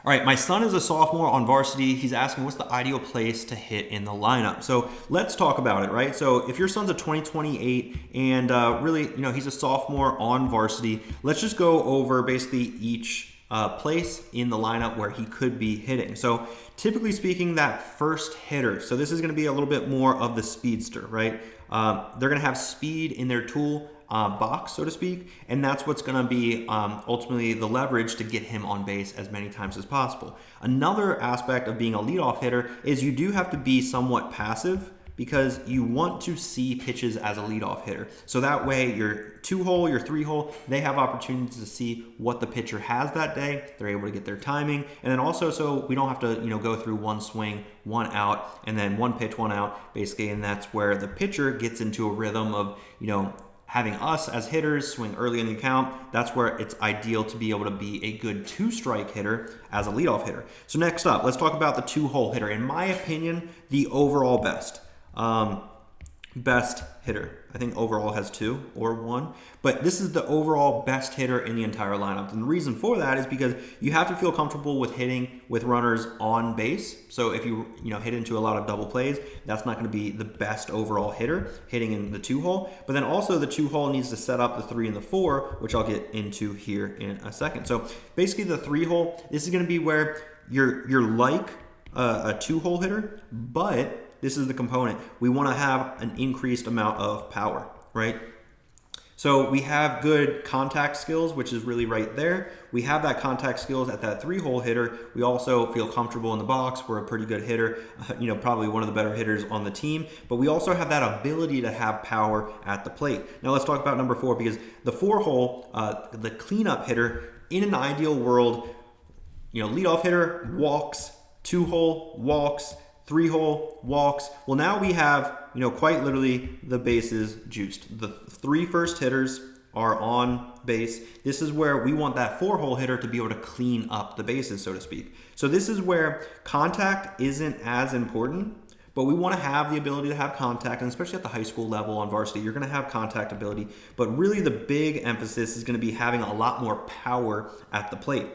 All right, my son is a sophomore on varsity. He's asking what's the ideal place to hit in the lineup. So let's talk about it, right? So if your son's a 2028 and really, he's a sophomore on varsity, let's just go over basically each place in the lineup where he could be hitting. So typically speaking, that first hitter. So this is going to be a little bit more of the speedster, right? They're going to have speed in their tool box, so to speak, and that's what's going to be ultimately the leverage to get him on base as many times as possible. Another aspect of being a leadoff hitter is you do have to be somewhat passive because you want to see pitches as a leadoff hitter. So that way your 2-hole, your 3-hole, they have opportunities to see what the pitcher has that day. They're able to get their timing. And then also so we don't have to, go through one swing, one out, and then one pitch, one out, basically. And that's where the pitcher gets into a rhythm of, having us as hitters swing early in the count. That's where it's ideal to be able to be a good 2-strike hitter as a leadoff hitter. So next up, let's talk about the 2-hole hitter. In my opinion, the overall best. Best hitter. I think overall has 2 or 1, but this is the overall best hitter in the entire lineup. And the reason for that is because you have to feel comfortable with hitting with runners on base. So if you hit into a lot of double plays, that's not going to be the best overall hitter hitting in the 2-hole. But then also the 2-hole needs to set up the 3 and the 4, which I'll get into here in a second. So basically the 3-hole, this is going to be where you're like a 2-hole hitter, but this is the component. We want to have an increased amount of power, right? So we have good contact skills, which is really right there. We have that contact skills at that 3-hole hitter. We also feel comfortable in the box. We're a pretty good hitter, probably one of the better hitters on the team. But we also have that ability to have power at the plate. Now let's talk about number 4, because the 4-hole, the cleanup hitter, in an ideal world, leadoff hitter walks, 2-hole walks, 3-hole walks. Well, now we have, quite literally the bases juiced. The 3 first hitters are on base. This is where we want that 4-hole hitter to be able to clean up the bases, so to speak. So this is where contact isn't as important, but we want to have the ability to have contact, and especially at the high school level on varsity, you're going to have contact ability. But really the big emphasis is going to be having a lot more power at the plate.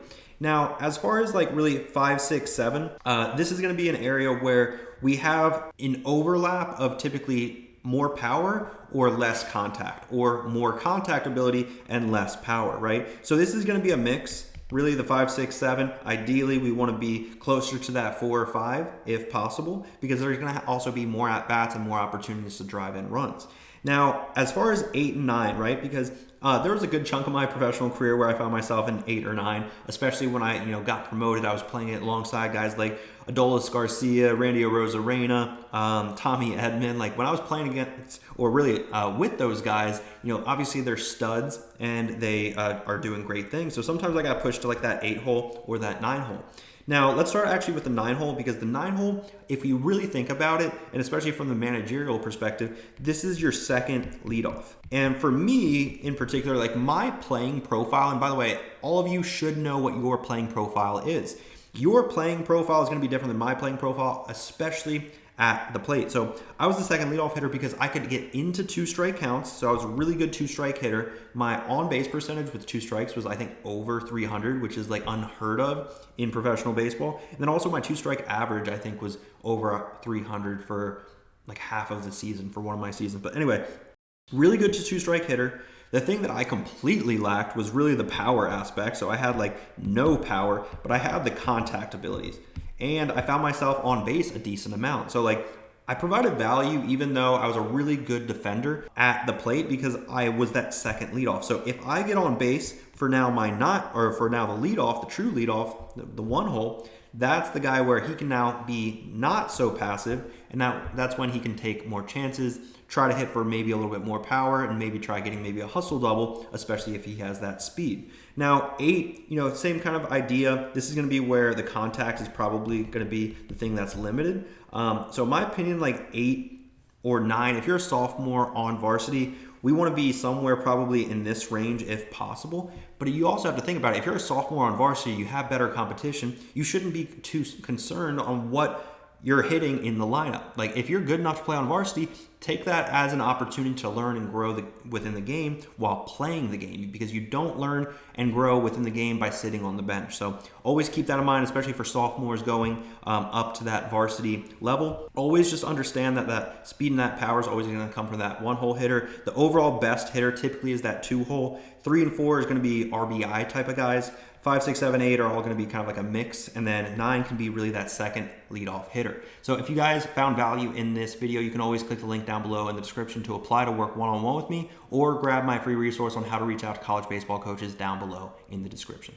Now, as far as really 5, 6, 7, this is going to be an area where we have an overlap of typically more power or less contact, or more contact ability and less power, right? So this is going to be a mix. Really the 5, 6, 7, ideally we want to be closer to that 4 or 5 if possible, because there's going to also be more at-bats and more opportunities to drive in runs. Now, as far as 8 and 9, right? Because there was a good chunk of my professional career where I found myself in 8 or 9, especially when I, got promoted. I was playing it alongside guys like Adolis Garcia, Randy Arozarena, Tommy Edman. When I was playing against, or really with those guys, obviously they're studs and they are doing great things. So sometimes I got pushed to that 8-hole or that 9-hole. Now, let's start actually with the 9-hole, because the 9-hole, if you really think about it, and especially from the managerial perspective, this is your second leadoff. And for me in particular, my playing profile, and by the way, all of you should know what your playing profile is. Your playing profile is going to be different than my playing profile, especially at the plate. So I was the second leadoff hitter because I could get into 2-strike counts. So I was a really good 2-strike hitter. My on-base percentage with 2 strikes was, I think, over 300, which is unheard of in professional baseball. And then also my 2-strike average, I think, was over 300 for half of the season, for one of my seasons. But anyway, really good 2-strike hitter. The thing that I completely lacked was really the power aspect. So I had no power, but I had the contact abilities. And I found myself on base a decent amount. So I provided value even though I was a really good defender at the plate, because I was that second leadoff. So if I get on base for now the leadoff, the true leadoff, the 1-hole, that's the guy where he can now be not so passive, and now that's when he can take more chances, try to hit for maybe a little bit more power, and maybe try getting maybe a hustle double, especially if he has that speed. Now 8, same kind of idea. This is going to be where the contact is probably going to be the thing that's limited. So in my opinion, 8 or 9, if you're a sophomore on varsity, we want to be somewhere probably in this range if possible. But you also have to think about it. If you're a sophomore on varsity, you have better competition. You shouldn't be too concerned on what you're hitting in the lineup. Like if you're good enough to play on varsity, take that as an opportunity to learn and grow within the game while playing the game, because you don't learn and grow within the game by sitting on the bench. So always keep that in mind, especially for sophomores going up to that varsity level. Always just understand that that speed and that power is always going to come from that 1-hole hitter. The overall best hitter typically is that 2-hole. 3 and 4 is going to be RBI type of guys. 5, 6, 7, 8 are all going to be kind of like a mix, and then 9 can be really that second leadoff hitter. So if you guys found value in this video, you can always click the link down below in the description to apply to work one-on-one with me, or grab my free resource on how to reach out to college baseball coaches down below in the description.